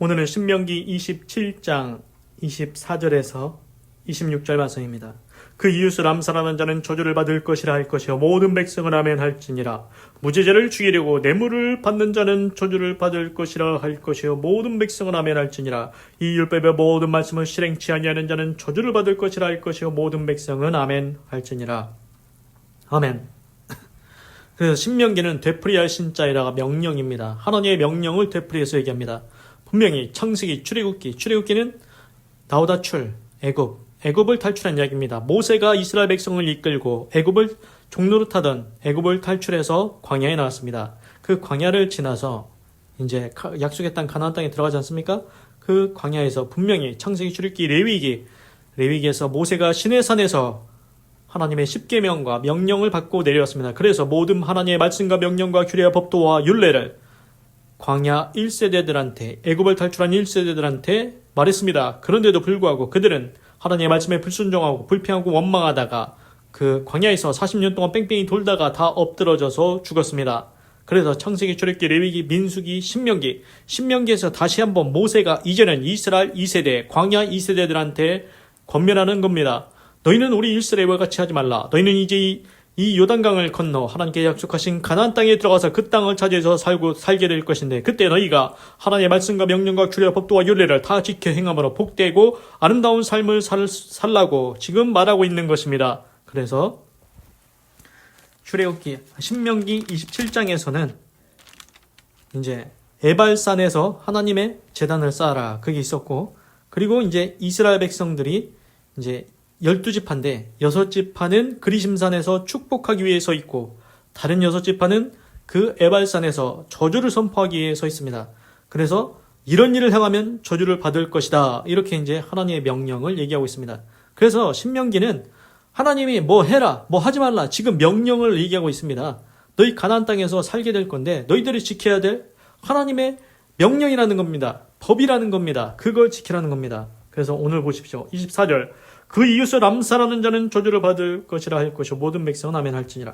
오늘은 신명기 27장 24절에서 26절 말씀입니다. 그 이웃을 암살하는 자는 저주를 받을 것이라 할 것이요 모든 백성은 아멘 할지니라. 무죄자를 죽이려고 뇌물을 받는 자는 저주를 받을 것이라 할 것이요 모든 백성은 아멘 할지니라. 이 율법의 모든 말씀을 실행치 아니하는 자는 저주를 받을 것이라 할 것이요 모든 백성은 아멘 할지니라. 아멘. 그래서 신명기는 되풀이할 신자이라가 명령입니다. 하나님의 명령을 되풀이해서 얘기합니다. 분명히 창세기, 출애굽기는 나오다 출, 애굽을 탈출한 이야기입니다. 모세가 이스라엘 백성을 이끌고 애굽을 종로로 타던 애굽을 탈출해서 광야에 나왔습니다. 그 광야를 지나서 이제 약속의 땅 가나안 땅에 들어가지 않습니까? 그 광야에서 분명히 창세기, 출애굽기, 레위기에서 모세가 시내산에서 하나님의 십계명과 명령을 받고 내려왔습니다. 그래서 모든 하나님의 말씀과 명령과 규례와 법도와 율례를 광야 1세대들한테, 애굽을 탈출한 1세대들한테 말했습니다. 그런데도 불구하고 그들은 하나님의 말씀에 불순종하고 불평하고 원망하다가 그 광야에서 40년 동안 뺑뺑이 돌다가 다 엎드러져서 죽었습니다. 그래서 창세기, 출애굽기, 레위기, 민수기, 신명기에서 다시 한번 모세가 이제는 이스라엘 2세대, 광야 2세대들한테 권면하는 겁니다. 너희는 우리 1세대와 같이 하지 말라. 너희는 이제 이 요단강을 건너 하나님께 약속하신 가나안 땅에 들어가서 그 땅을 차지해서 살게 될 것인데 그때 너희가 하나님의 말씀과 명령과 규례와 법도와 율례를 다 지켜 행함으로 복되고 아름다운 삶을 살라고 지금 말하고 있는 것입니다. 그래서 신명기 27장에서는 이제 에발산에서 하나님의 제단을 쌓아라 그게 있었고, 그리고 이제 이스라엘 백성들이 이제 12지파인데 6지파는 그리심산에서 축복하기 위해 서 있고 다른 6지파는 그 에발산에서 저주를 선포하기 위해 서 있습니다. 그래서 이런 일을 행하면 저주를 받을 것이다. 이렇게 이제 하나님의 명령을 얘기하고 있습니다. 그래서 신명기는 하나님이 뭐 해라, 뭐 하지 말라 지금 명령을 얘기하고 있습니다. 너희 가나안 땅에서 살게 될 건데 너희들이 지켜야 될 하나님의 명령이라는 겁니다. 법이라는 겁니다. 그걸 지키라는 겁니다. 그래서 오늘 보십시오. 24절. 그 이웃을 암살하는 자는 저주를 받을 것이라 할 것이요 모든 백성은 아멘 할지니라.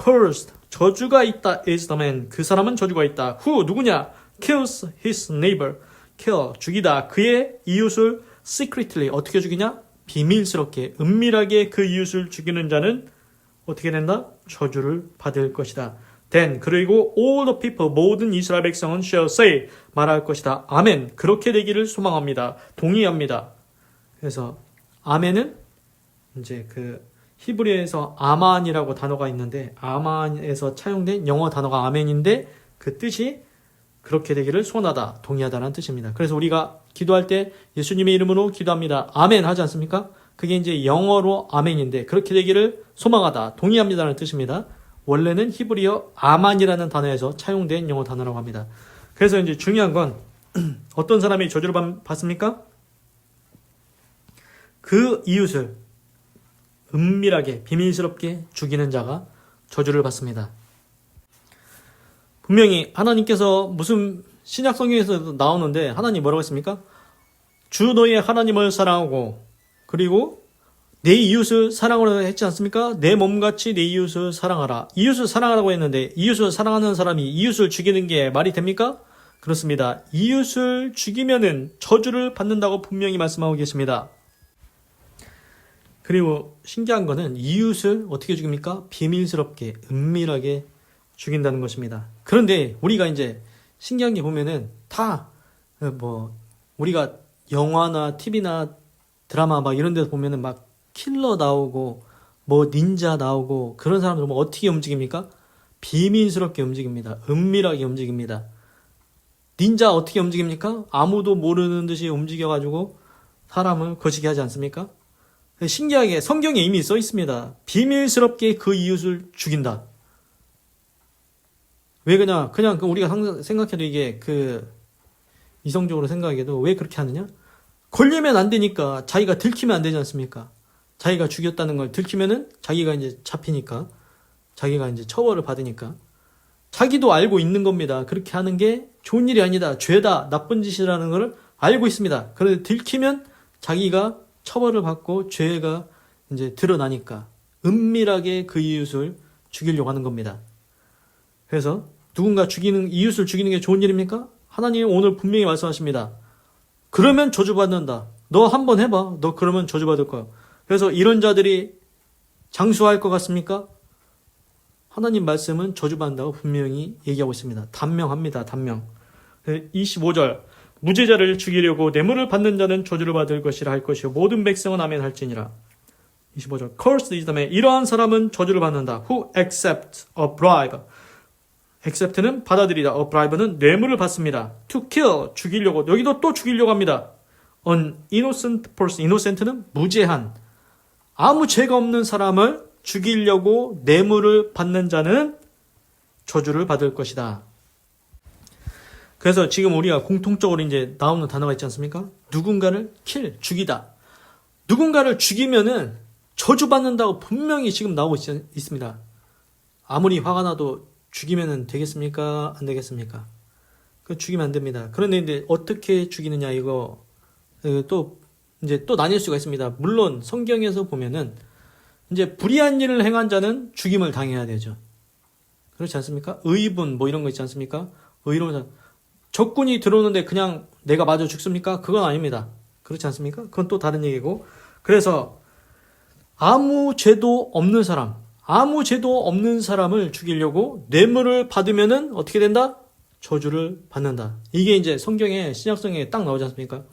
Cursed, 저주가 있다 is the man. 그 사람은 저주가 있다. Who, 누구냐? Kills his neighbor. Kill, 죽이다. 그의 이웃을 secretly, 어떻게 죽이냐? 비밀스럽게, 은밀하게 그 이웃을 죽이는 자는 어떻게 된다? 저주를 받을 것이다. Then, 그리고 all the people, 모든 이스라엘 백성은 shall say, 말할 것이다. 아멘. 그렇게 되기를 소망합니다. 동의합니다. 그래서 아멘은 이제 그 히브리어에서 아만이라고 단어가 있는데 아만에서 차용된 영어 단어가 아멘인데 그 뜻이 그렇게 되기를 소원하다, 동의하다라는 뜻입니다. 그래서 우리가 기도할 때 예수님의 이름으로 기도합니다. 아멘 하지 않습니까? 그게 이제 영어로 아멘인데 그렇게 되기를 소망하다, 동의합니다라는 뜻입니다. 원래는 히브리어 아만이라는 단어에서 차용된 영어 단어라고 합니다. 그래서 이제 중요한 건 어떤 사람이 저주를 받습니까? 그 이웃을 은밀하게 비밀스럽게 죽이는 자가 저주를 받습니다. 분명히 하나님께서 무슨 신약 성경에서도 나오는데 하나님 뭐라고 했습니까? 주 너희의 하나님을 사랑하고 그리고 내 이웃을 사랑하라 했지 않습니까? 내 몸같이 내 이웃을 사랑하라. 이웃을 사랑하라고 했는데 이웃을 사랑하는 사람이 이웃을 죽이는 게 말이 됩니까? 그렇습니다. 이웃을 죽이면은 저주를 받는다고 분명히 말씀하고 계십니다. 그리고 신기한 거는 이웃을 어떻게 죽입니까? 비밀스럽게, 은밀하게 죽인다는 것입니다. 그런데 우리가 이제 신기한 게 보면은 다 우리가 영화나 TV나 드라마 막 이런 데서 보면은 막 킬러 나오고 뭐 닌자 나오고 그런 사람들은 뭐 어떻게 움직입니까? 비밀스럽게 움직입니다. 은밀하게 움직입니다. 닌자 어떻게 움직입니까? 아무도 모르는 듯이 움직여가지고 사람을 거시기 하지 않습니까? 신기하게 성경에 이미 써 있습니다. 비밀스럽게 그 이웃을 죽인다. 왜 그냥 우리가 생각해도 이게 이성적으로 생각해도 왜 그렇게 하느냐? 걸리면 안 되니까, 자기가 들키면 안 되지 않습니까? 자기가 죽였다는 걸 들키면은 자기가 이제 잡히니까, 자기가 이제 처벌을 받으니까. 자기도 알고 있는 겁니다. 그렇게 하는 게 좋은 일이 아니다, 죄다, 나쁜 짓이라는 걸 알고 있습니다. 그런데 들키면 자기가 처벌을 받고 죄가 이제 드러나니까 은밀하게 그 이웃을 죽이려고 하는 겁니다. 그래서 누군가 이웃을 죽이는 게 좋은 일입니까? 하나님은 오늘 분명히 말씀하십니다. 그러면 저주받는다. 너 한번 해봐. 너 그러면 저주받을 거야. 그래서 이런 자들이 장수할 것 같습니까? 하나님 말씀은 저주받는다고 분명히 얘기하고 있습니다. 단명합니다. 단명. 25절 무죄자를 죽이려고 뇌물을 받는 자는 저주를 받을 것이라 할 것이요 모든 백성은 아멘 할지니라. 25절 Cursed is the man. 이러한 사람은 저주를 받는다. Who accept a bribe. accept는 받아들이다. a bribe는 뇌물을 받습니다. To kill 죽이려고. 여기도 또 죽이려고 합니다. An innocent person. innocent는 무죄한 아무 죄가 없는 사람을 죽이려고 뇌물을 받는 자는 저주를 받을 것이다. 그래서 지금 우리가 공통적으로 이제 나오는 단어가 있지 않습니까? 누군가를 kill, 죽이다. 누군가를 죽이면은 저주받는다고 분명히 지금 나오고 있습니다. 아무리 화가 나도 죽이면 되겠습니까? 안 되겠습니까? 그 죽이면 안 됩니다. 그런데 이제 어떻게 죽이느냐 이거 또 이제 또 나뉠 수가 있습니다. 물론 성경에서 보면은 이제 불의한 일을 행한 자는 죽임을 당해야 되죠. 그렇지 않습니까? 의분 뭐 이런 거 있지 않습니까? 의로운 자 적군이 들어오는데 그냥 내가 맞아 죽습니까? 그건 아닙니다. 그렇지 않습니까? 그건 또 다른 얘기고. 그래서 아무 죄도 없는 사람을 죽이려고 뇌물을 받으면은 어떻게 된다? 저주를 받는다. 이게 이제 성경에 신약성경에 딱 나오지 않습니까?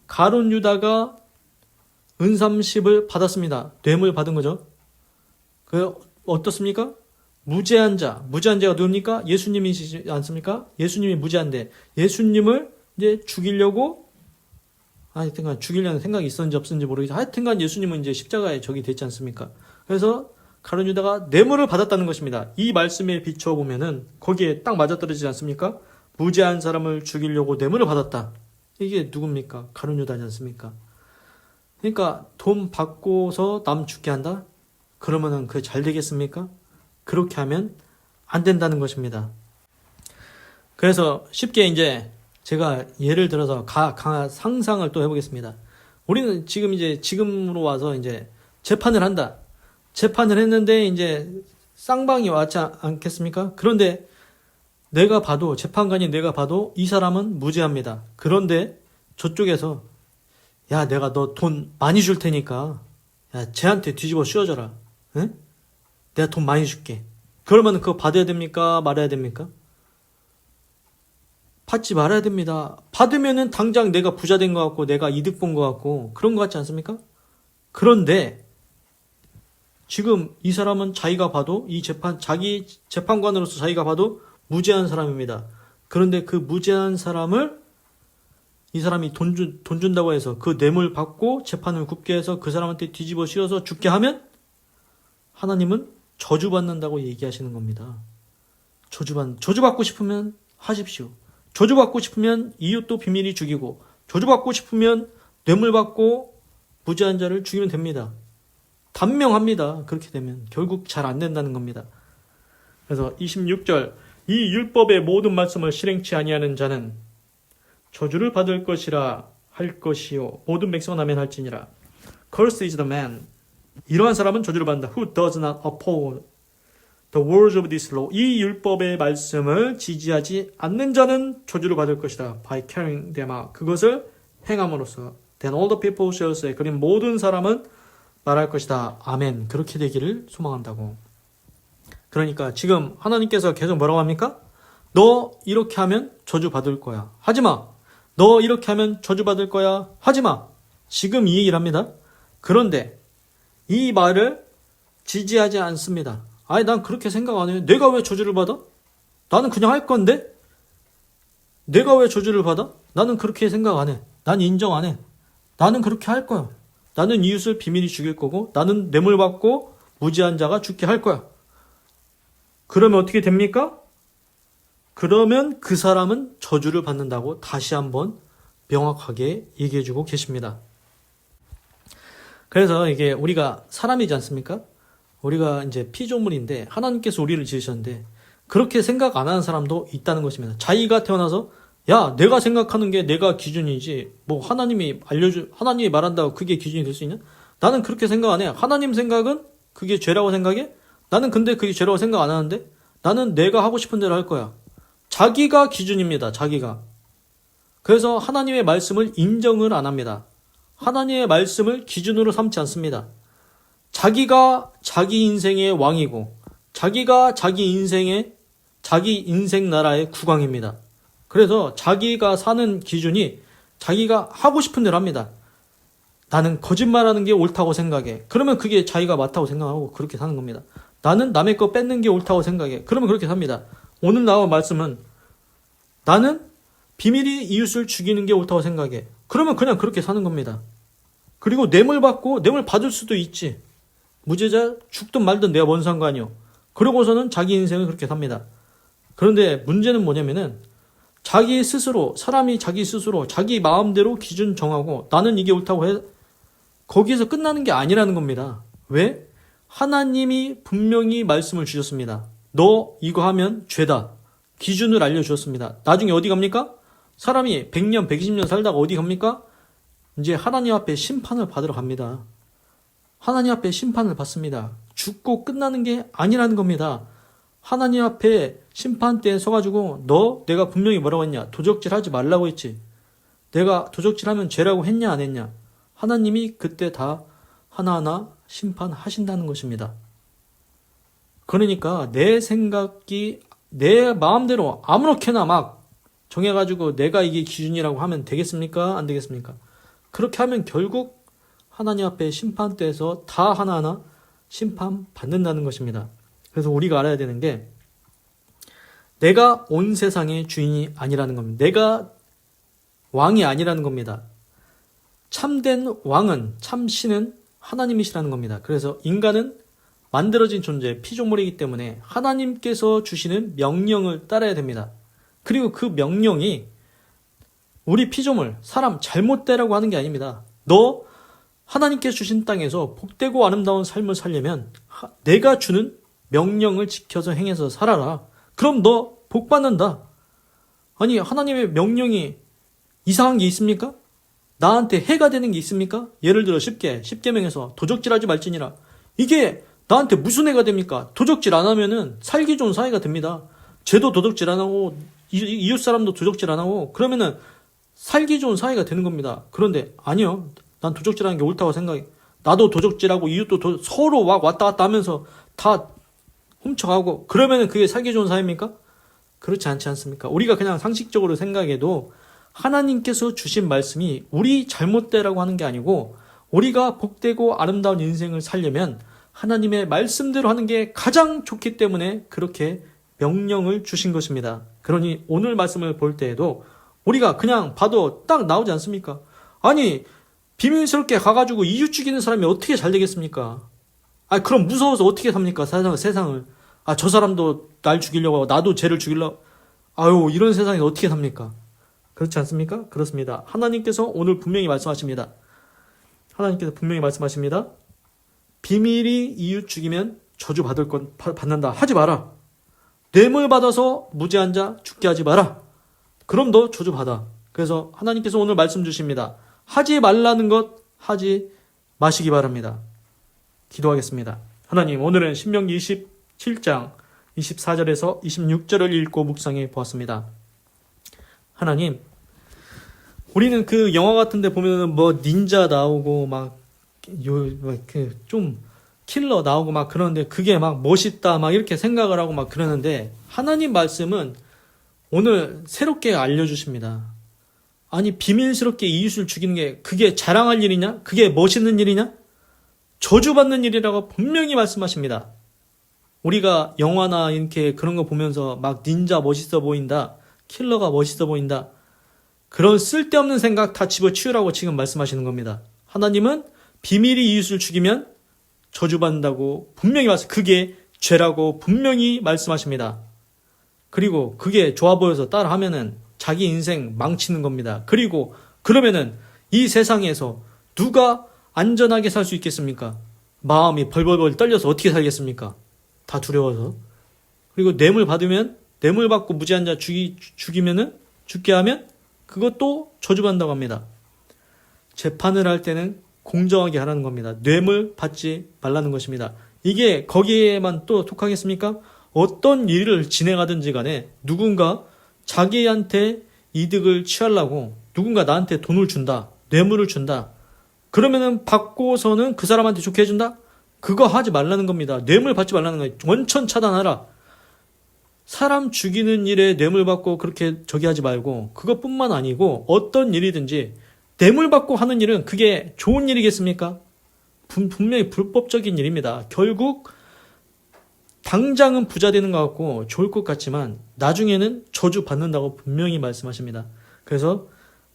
가룟 유다가 은삼십을 받았습니다. 뇌물 받은 거죠. 그 어떻습니까? 무죄한 자가 누굽니까? 예수님이시지 않습니까? 예수님이 무죄한데 예수님을 이제 죽이려고 하여튼간 죽이려는 생각이 있었는지 없었는지 모르겠지만 하여튼간 예수님은 이제 십자가에 적이 됐지 않습니까? 그래서 가룟 유다가 뇌물을 받았다는 것입니다. 이 말씀에 비춰보면은 거기에 딱 맞아떨어지지 않습니까? 무죄한 사람을 죽이려고 뇌물을 받았다. 이게 누굽니까? 가룟 유다지 않습니까? 그러니까 돈 받고서 남 죽게 한다? 그러면은 그게 잘 되겠습니까? 그렇게 하면 안 된다는 것입니다. 그래서 쉽게 이제 제가 예를 들어서 상상을 또 해보겠습니다. 우리는 지금으로 와서 이제 재판을 한다. 재판을 했는데 이제 쌍방이 왔지 않겠습니까? 그런데 재판관이 내가 봐도 이 사람은 무죄합니다. 그런데 저쪽에서 야, 내가 너 돈 많이 줄 테니까 야, 쟤한테 뒤집어 씌워줘라. 응? 내가 돈 많이 줄게. 그러면 그거 받아야 됩니까? 말아야 됩니까? 받지 말아야 됩니다. 받으면은 당장 내가 부자 된 것 같고 내가 이득 본 것 같고 그런 것 같지 않습니까? 그런데 지금 이 사람은 자기가 봐도 자기 재판관으로서 자기가 봐도 무죄한 사람입니다. 그런데 그 무죄한 사람을 이 사람이 돈 준다고 해서 그 뇌물 받고 재판을 굽게 해서 그 사람한테 뒤집어 씌워서 죽게 하면 하나님은 저주받는다고 얘기하시는 겁니다. 저주받고 싶으면 하십시오. 저주받고 싶으면 이웃도 비밀히 죽이고 저주받고 싶으면 뇌물 받고 무죄한 자를 죽이면 됩니다. 단명합니다. 그렇게 되면 결국 잘 안 된다는 겁니다. 그래서 26절 이 율법의 모든 말씀을 실행치 아니하는 자는 저주를 받을 것이라 할 것이요 모든 백성은 아멘 할지니라. Cursed is the man. 이러한 사람은 저주를 받는다. Who does not uphold the words of this law. 이 율법의 말씀을 지지하지 않는 자는 저주를 받을 것이다. By carrying them out. 그것을 행함으로써. Then all the people shall say. 그럼 모든 사람은 말할 것이다. 아멘. 그렇게 되기를 소망한다고. 그러니까 지금 하나님께서 계속 뭐라고 합니까? 너 이렇게 하면 저주 받을 거야. 하지마. 너 이렇게 하면 저주 받을 거야. 하지마. 지금 이 얘기를 합니다. 그런데 이 말을 지지하지 않습니다. 아니 난 그렇게 생각 안 해요. 내가 왜 저주를 받아? 나는 그냥 할 건데? 내가 왜 저주를 받아? 나는 그렇게 생각 안 해. 난 인정 안 해. 나는 그렇게 할 거야. 나는 이웃을 비밀히 죽일 거고 나는 뇌물 받고 무죄한 자가 죽게 할 거야. 그러면 어떻게 됩니까? 그러면 그 사람은 저주를 받는다고 다시 한번 명확하게 얘기해주고 계십니다. 그래서 이게 우리가 사람이지 않습니까? 우리가 이제 피조물인데 하나님께서 우리를 지으셨는데 그렇게 생각 안 하는 사람도 있다는 것입니다. 자기가 태어나서 야, 내가 생각하는 게 내가 기준이지 뭐 하나님이 말한다고 그게 기준이 될 수 있냐? 나는 그렇게 생각 안 해. 하나님 생각은 그게 죄라고 생각해? 나는 근데 그게 죄라고 생각 안 하는데 나는 내가 하고 싶은 대로 할 거야. 자기가 기준입니다. 자기가. 그래서 하나님의 말씀을 인정을 안 합니다. 하나님의 말씀을 기준으로 삼지 않습니다. 자기가 자기 인생의 왕이고 자기가 자기 인생 나라의 국왕입니다. 그래서 자기가 사는 기준이 자기가 하고 싶은 대로 합니다. 나는 거짓말하는 게 옳다고 생각해. 그러면 그게 자기가 맞다고 생각하고 그렇게 사는 겁니다. 나는 남의 거 뺏는 게 옳다고 생각해. 그러면 그렇게 삽니다. 오늘 나온 말씀은 나는 비밀이 이웃을 죽이는 게 옳다고 생각해. 그러면 그냥 그렇게 사는 겁니다. 그리고 뇌물 받을 수도 있지. 무죄자 죽든 말든 내가 뭔 상관이요. 그러고서는 자기 인생을 그렇게 삽니다. 그런데 문제는 뭐냐면은 사람이 자기 스스로 자기 마음대로 기준 정하고 나는 이게 옳다고 해. 거기에서 끝나는 게 아니라는 겁니다. 왜? 하나님이 분명히 말씀을 주셨습니다. 너 이거 하면 죄다. 기준을 알려주셨습니다. 나중에 어디 갑니까? 사람이 100년, 120년 살다가 어디 갑니까? 이제 하나님 앞에 심판을 받으러 갑니다. 하나님 앞에 심판을 받습니다. 죽고 끝나는 게 아니라는 겁니다. 하나님 앞에 심판대에 서가지고 내가 분명히 뭐라고 했냐? 도적질 하지 말라고 했지. 내가 도적질하면 죄라고 했냐 안 했냐? 하나님이 그때 다 하나하나 심판하신다는 것입니다. 그러니까 내 생각이 내 마음대로 아무렇게나 막 정해가지고 내가 이게 기준이라고 하면 되겠습니까? 안 되겠습니까? 그렇게 하면 결국 하나님 앞에 심판대에서 다 하나하나 심판받는다는 것입니다. 그래서 우리가 알아야 되는 게 내가 온 세상의 주인이 아니라는 겁니다. 내가 왕이 아니라는 겁니다. 참된 왕은, 참신은 하나님이시라는 겁니다. 그래서 인간은 만들어진 존재, 피조물이기 때문에 하나님께서 주시는 명령을 따라야 됩니다. 그리고 그 명령이 우리 피조물, 사람 잘못되라고 하는 게 아닙니다. 너 하나님께서 주신 땅에서 복되고 아름다운 삶을 살려면 내가 주는 명령을 지켜서 행해서 살아라. 그럼 너 복 받는다. 아니, 하나님의 명령이 이상한 게 있습니까? 나한테 해가 되는 게 있습니까? 예를 들어 십계명에서 도적질하지 말지니라. 이게 나한테 무슨 해가 됩니까? 도적질 안 하면은 살기 좋은 사회가 됩니다. 쟤도 도적질 안 하고 이웃 사람도 도적질 안 하고 그러면은 살기 좋은 사회가 되는 겁니다. 그런데 아니요. 난 도적질하는 게 옳다고 생각해. 나도 도적질하고 이웃도 서로 왔다 갔다 하면서 다 훔쳐가고 그러면은 그게 살기 좋은 사회입니까? 그렇지 않지 않습니까? 우리가 그냥 상식적으로 생각해도 하나님께서 주신 말씀이 우리 잘못되라고 하는 게 아니고 우리가 복되고 아름다운 인생을 살려면 하나님의 말씀대로 하는 게 가장 좋기 때문에 그렇게 명령을 주신 것입니다. 그러니 오늘 말씀을 볼 때에도 우리가 그냥 봐도 딱 나오지 않습니까? 아니, 비밀스럽게 가가지고 이웃 죽이는 사람이 어떻게 잘 되겠습니까? 그럼 무서워서 어떻게 삽니까? 세상을. 저 사람도 날 죽이려고 하고 나도 쟤를 죽이려고. 이런 세상에 어떻게 삽니까? 그렇지 않습니까? 그렇습니다. 하나님께서 오늘 분명히 말씀하십니다. 하나님께서 분명히 말씀하십니다. 비밀이 이웃 죽이면 저주 받는다. 하지 마라. 뇌물 받아서 무죄한 자 죽게 하지 마라. 그럼 너 저주 받아. 그래서 하나님께서 오늘 말씀 주십니다. 하지 말라는 것 하지 마시기 바랍니다. 기도하겠습니다. 하나님, 오늘은 신명기 27장 24절에서 26절을 읽고 묵상해 보았습니다. 하나님, 우리는 그 영화 같은 데 보면 닌자 나오고 좀 킬러 나오고 그러는데 그게 멋있다 이렇게 생각을 하고 그러는데 하나님 말씀은 오늘 새롭게 알려주십니다. 아니, 비밀스럽게 이웃을 죽이는 게 그게 자랑할 일이냐? 그게 멋있는 일이냐? 저주받는 일이라고 분명히 말씀하십니다. 우리가 영화나 이렇게 그런 거 보면서 닌자 멋있어 보인다. 킬러가 멋있어 보인다. 그런 쓸데없는 생각 다 집어치우라고 지금 말씀하시는 겁니다. 하나님은 비밀이 이웃을 죽이면 저주받는다고 분명히 그게 죄라고 분명히 말씀하십니다. 그리고 그게 좋아 보여서 따라하면은 자기 인생 망치는 겁니다. 그리고 그러면은 이 세상에서 누가 안전하게 살 수 있겠습니까? 마음이 벌벌벌 떨려서 어떻게 살겠습니까? 다 두려워서. 그리고 뇌물 받고 무죄한 자 죽게 하면 그것도 저주받는다고 합니다. 재판을 할 때는 공정하게 하라는 겁니다. 뇌물 받지 말라는 것입니다. 이게 거기에만 또 속하겠습니까? 어떤 일을 진행하든지 간에 누군가 자기한테 이득을 취하려고 누군가 나한테 돈을 준다, 뇌물을 준다. 그러면은 받고서는 그 사람한테 좋게 해준다? 그거 하지 말라는 겁니다. 뇌물 받지 말라는 거예요. 원천 차단하라. 사람 죽이는 일에 뇌물 받고 그렇게 저기 하지 말고, 그것뿐만 아니고 어떤 일이든지 뇌물 받고 하는 일은 그게 좋은 일이겠습니까? 분명히 불법적인 일입니다. 결국 당장은 부자 되는 것 같고 좋을 것 같지만 나중에는 저주 받는다고 분명히 말씀하십니다. 그래서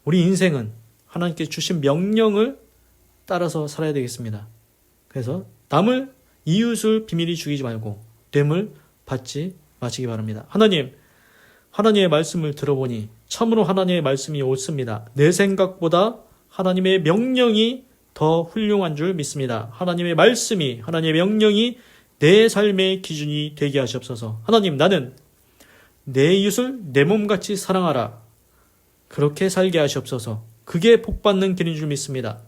우리 인생은 하나님께 주신 명령을 따라서 살아야 되겠습니다. 그래서 남을, 이웃을 비밀히 죽이지 말고 뇌물 받지 마시기 바랍니다. 하나님의 말씀을 들어보니 참으로 하나님의 말씀이 옳습니다. 내 생각보다 하나님의 명령이 더 훌륭한 줄 믿습니다. 하나님의 말씀이, 하나님의 명령이 내 삶의 기준이 되게 하시옵소서. 하나님, 나는 내 이웃을 내 몸같이 사랑하라. 그렇게 살게 하시옵소서. 그게 복받는 길인 줄 믿습니다.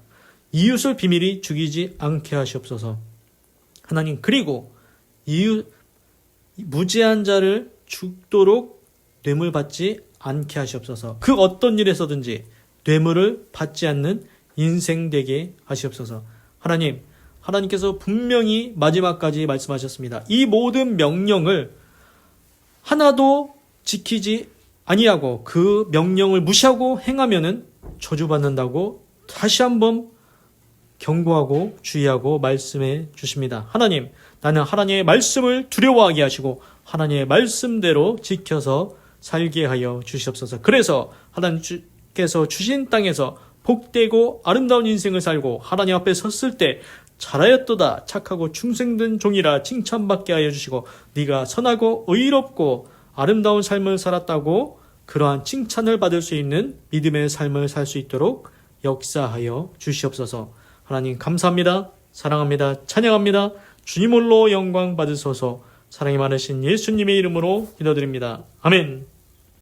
이웃을 비밀히 죽이지 않게 하시옵소서. 하나님, 그리고 이웃 무죄한 자를 죽도록 뇌물 받지 않게 하시옵소서. 그 어떤 일에서든지 뇌물을 받지 않는 인생 되게 하시옵소서. 하나님께서 분명히 마지막까지 말씀하셨습니다. 이 모든 명령을 하나도 지키지 아니하고 그 명령을 무시하고 행하면은 저주받는다고 다시 한번 경고하고 주의하고 말씀해 주십니다. 하나님, 나는 하나님의 말씀을 두려워하게 하시고 하나님의 말씀대로 지켜서 살게 하여 주시옵소서. 그래서 하나님께서 주신 땅에서 복되고 아름다운 인생을 살고 하나님 앞에 섰을 때 잘하였도다, 착하고 충성된 종이라 칭찬받게 하여 주시고 네가 선하고 의롭고 아름다운 삶을 살았다고 그러한 칭찬을 받을 수 있는 믿음의 삶을 살 수 있도록 역사하여 주시옵소서. 하나님 감사합니다. 사랑합니다. 찬양합니다. 주님 홀로 영광 받으소서. 사랑이 많으신 예수님의 이름으로 기도드립니다. 아멘.